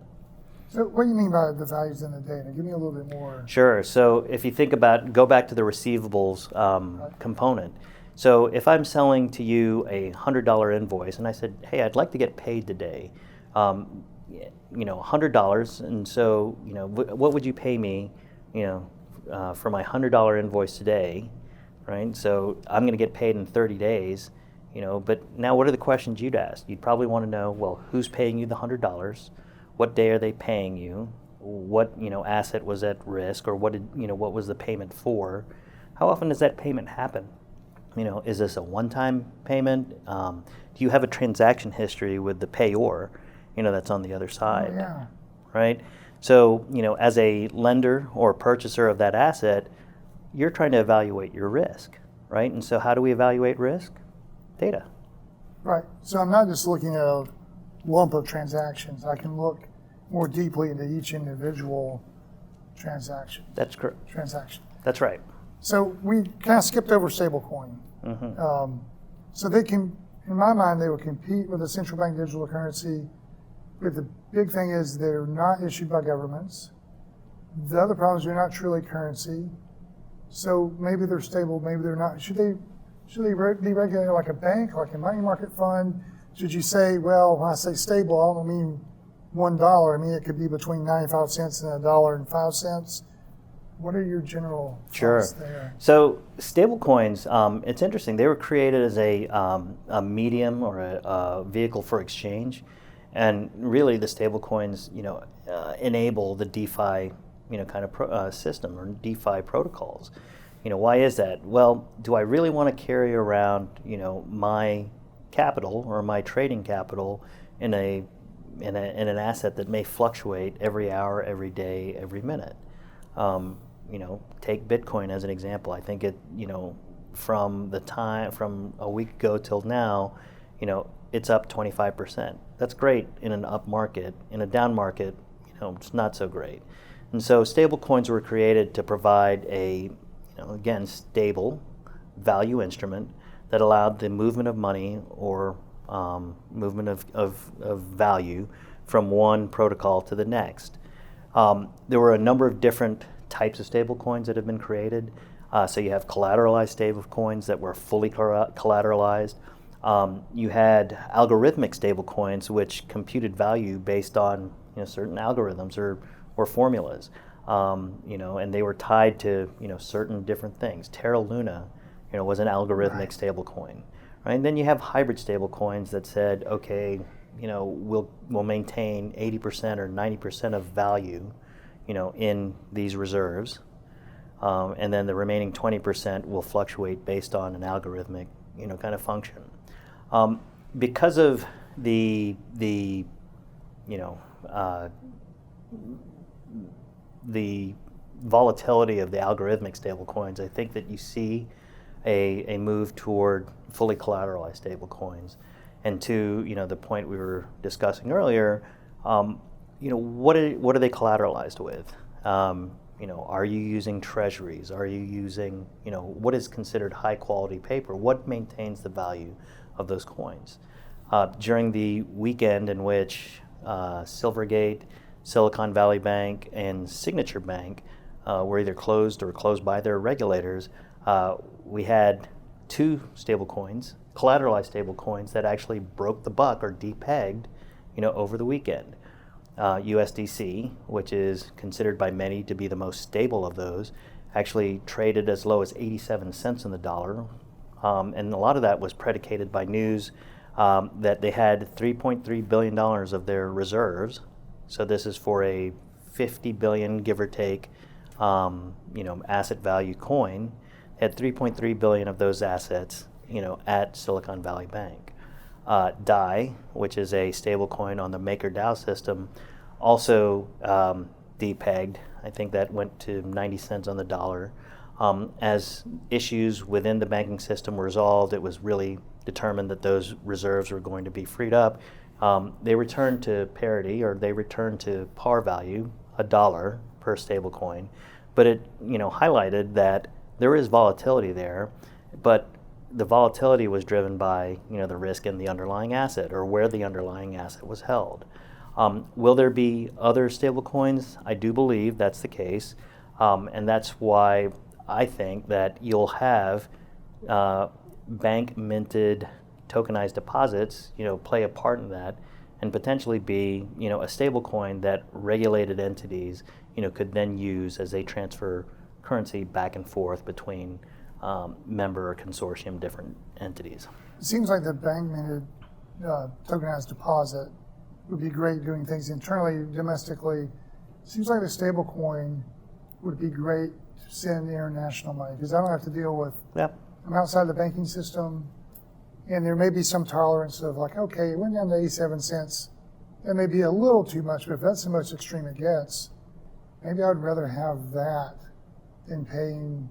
So what do you mean by the values in the data? Give me a little bit more. Sure. So if you think about, go back to the receivables component. So if I'm selling to you a $100 invoice, and I said, hey, I'd like to get paid today, $100, and so, what would you pay me, for my $100 invoice today, right? So I'm going to get paid in 30 days, but now what are the questions you'd ask? You'd probably want to know, well, who's paying you the $100? What day are they paying you? What, asset was at risk, or what was the payment for? How often does that payment happen? Is this a one-time payment? Do you have a transaction history with the payor, that's on the other side? Oh, yeah. Right? So, as a lender or purchaser of that asset, you're trying to evaluate your risk, right? And so how do we evaluate risk? Data. Right. So I'm not just looking at a lump of transactions. I can look more deeply into each individual transaction. That's correct. That's right. So we kind of skipped over stablecoin. Mm-hmm. So they can, in my mind, they will compete with a central bank digital currency. But the big thing is they're not issued by governments. The other problem is they're not truly currency. So maybe they're stable, maybe they're not. Should they be regulated like a bank, like a money market fund? Should you say, well, when I say stable, I don't mean $1. I mean it could be between 95 cents and $1.05. What are your general thoughts there? So stablecoins, it's interesting. They were created as a medium or a vehicle for exchange, and really the stablecoins, enable the DeFi, kind of system, or DeFi protocols. Why is that? Well, do I really want to carry around, my capital or my trading capital in an asset that may fluctuate every hour, every day, every minute? Take Bitcoin as an example. I think it, from a week ago till now, it's up 25%. That's great in an up market. In a down market, it's not so great. And so stable coins were created to provide a, again, stable value instrument that allowed the movement of money or movement of value from one protocol to the next. There were a number of different types of stable coins that have been created. So you have collateralized stable coins that were fully collateralized. You had algorithmic stable coins which computed value based on certain algorithms or formulas, and they were tied to certain different things. Terra Luna was an algorithmic stablecoin, right? And then you have hybrid stablecoins that said, okay, we'll maintain 80% or 90% of value, in these reserves, and then the remaining 20% will fluctuate based on an algorithmic, kind of function. Because of the volatility of the algorithmic stablecoins, I think that you see a move toward fully collateralized stablecoins. And to the point we were discussing earlier, what are they collateralized with? Are you using treasuries? Are you using what is considered high quality paper? What maintains the value of those coins? During the weekend in which Silvergate, Silicon Valley Bank, and Signature Bank were either closed or closed by their regulators, we had two stablecoins, collateralized stablecoins, that actually broke the buck or depegged, over the weekend. USDC, which is considered by many to be the most stable of those, actually traded as low as 87 cents on the dollar, and a lot of that was predicated by news that they had $3.3 billion of their reserves. So this is for a 50 billion, give or take, asset value coin. They had 3.3 billion of those assets, at Silicon Valley Bank. DAI, which is a stable coin on the MakerDAO system, also depegged. I think that went to 90 cents on the dollar. As issues within the banking system were resolved, it was really determined that those reserves were going to be freed up. They returned to parity, or they returned to par value, $1 per stable coin. But it highlighted that there is volatility there, but the volatility was driven by the risk in the underlying asset, or where the underlying asset was held. Will there be other stable coins? I do believe that's the case, and that's why I think that you'll have bank minted tokenized deposits play a part in that, and potentially be a stable coin that regulated entities could then use as they transfer currency back and forth between member or consortium different entities. It seems like the bank minted tokenized deposit would be great doing things internally, domestically. It seems like the stable coin would be great to send international money, because I don't have to deal with, I'm outside the banking system, and there may be some tolerance of like, okay, it went down to 87 cents. That may be a little too much, but if that's the most extreme it gets, maybe I would rather have that than paying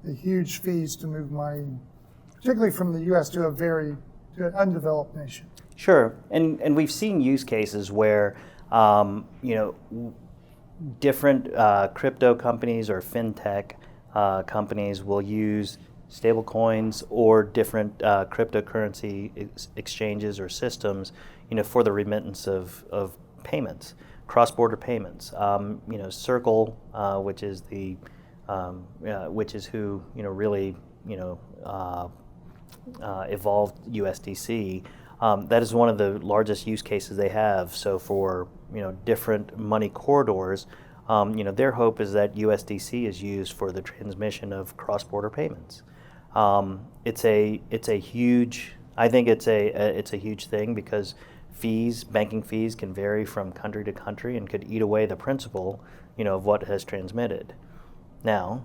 the huge fees to move money, particularly from the U.S. to an undeveloped nation. Sure, and we've seen use cases where different crypto companies or fintech companies will use stable coins or different cryptocurrency exchanges or systems, for the remittance of payments, cross-border payments. Circle, which is the which is who really evolved USDC. That is one of the largest use cases they have. So for different money corridors, their hope is that USDC is used for the transmission of cross-border payments. It's a huge. I think it's a huge thing, because banking fees can vary from country to country and could eat away the principle, of what has transmitted. Now,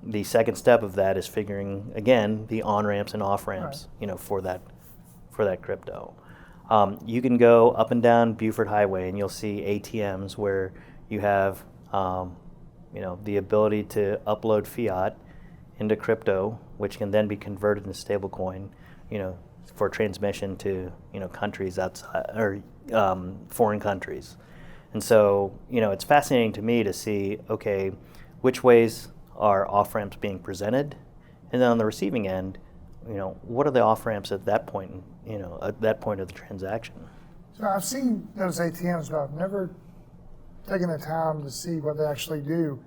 the second step of that is figuring, again, the on-ramps and off-ramps, for that crypto. You can go up and down Buford Highway and you'll see ATMs where you have, the ability to upload fiat into crypto, which can then be converted into stablecoin, for transmission to, countries outside, or foreign countries. And so, it's fascinating to me to see, okay, which ways are off-ramps being presented? And then on the receiving end, what are the off-ramps at that point, at that point of the transaction? So I've seen those ATMs, but I've never taken the time to see what they actually do.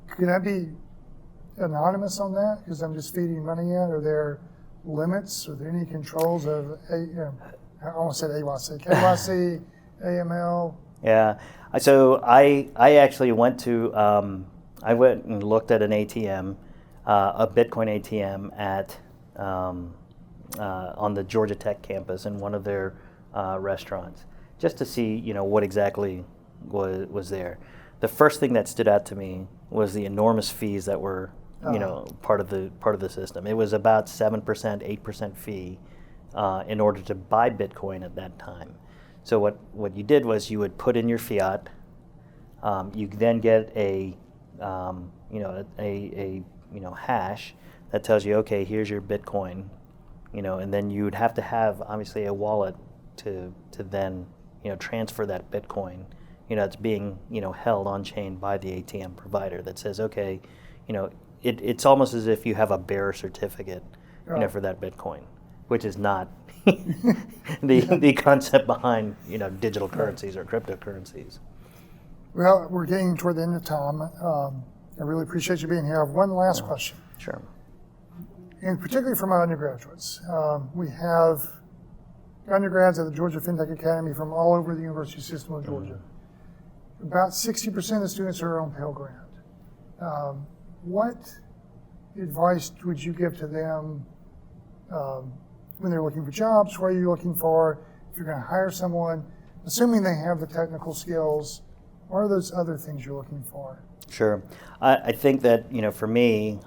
Could I be anonymous on that because I'm just feeding money in? Are there limits? Are there any controls of, I almost said AYC, KYC, AML? Yeah. So I actually went to, I went and looked at an ATM a Bitcoin ATM at on the Georgia Tech campus in one of their restaurants, just to see, what exactly was there. The first thing that stood out to me was the enormous fees that were, part of the system. It was about 7%, 8% fee in order to buy Bitcoin at that time. So what you did was you would put in your fiat. You then get a hash that tells you, okay, here's your Bitcoin, and then you would have to have obviously a wallet to then transfer that Bitcoin. It's being held on chain by the ATM provider that says, okay, it's almost as if you have a bearer certificate, for that Bitcoin, which is not the concept behind digital currencies or cryptocurrencies. Well, we're getting toward the end of time. I really appreciate you being here. I have one last question. Sure. And particularly for my undergraduates. We have undergrads at the Georgia FinTech Academy from all over the university system of Georgia. About 60% of the students are on Pell Grant. What advice would you give to them when they're looking for jobs? What are you looking for? If you're going to hire someone, assuming they have the technical skills, what are those other things you're looking for? Sure. I think that, for me,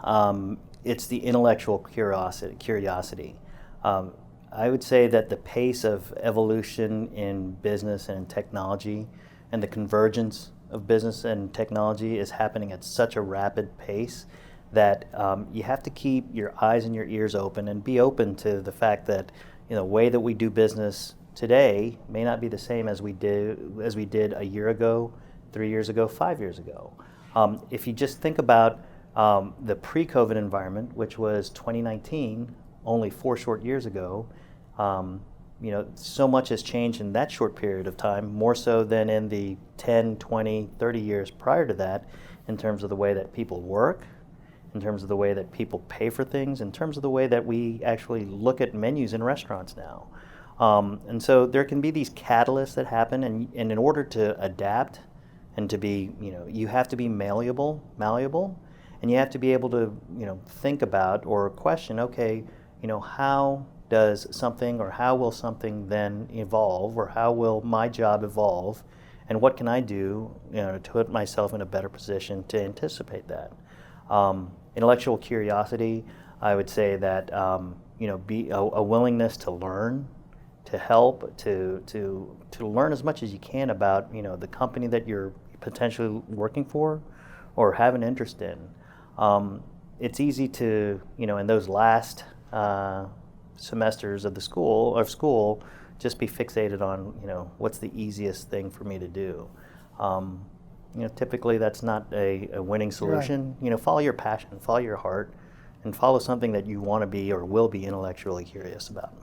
it's the intellectual curiosity. I would say that the pace of evolution in business and in technology and the convergence of business and technology is happening at such a rapid pace that you have to keep your eyes and your ears open and be open to the fact that the way that we do business today may not be the same as we did a year ago, 3 years ago, 5 years ago. If you just think about the pre-COVID environment, which was 2019, only 4 short years ago, so much has changed in that short period of time, more so than in the 10, 20, 30 years prior to that, in terms of the way that people work, in terms of the way that people pay for things, in terms of the way that we actually look at menus in restaurants now. And so there can be these catalysts that happen, and in order to adapt and to be, you have to be malleable, and you have to be able to, think about or question, okay, how does something, or how will something then evolve, or how will my job evolve, and what can I do, to put myself in a better position to anticipate that? Intellectual curiosity, I would say that, be a willingness to learn, to help, to learn as much as you can about, the company that you're potentially working for or have an interest in. It's easy to, in those last semesters of school, just be fixated on, what's the easiest thing for me to do. Typically that's not a winning solution. Right. Follow your passion, follow your heart, and follow something that you want to be or will be intellectually curious about.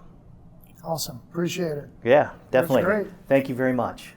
Awesome. Appreciate it. Yeah, definitely. That's great. Thank you very much.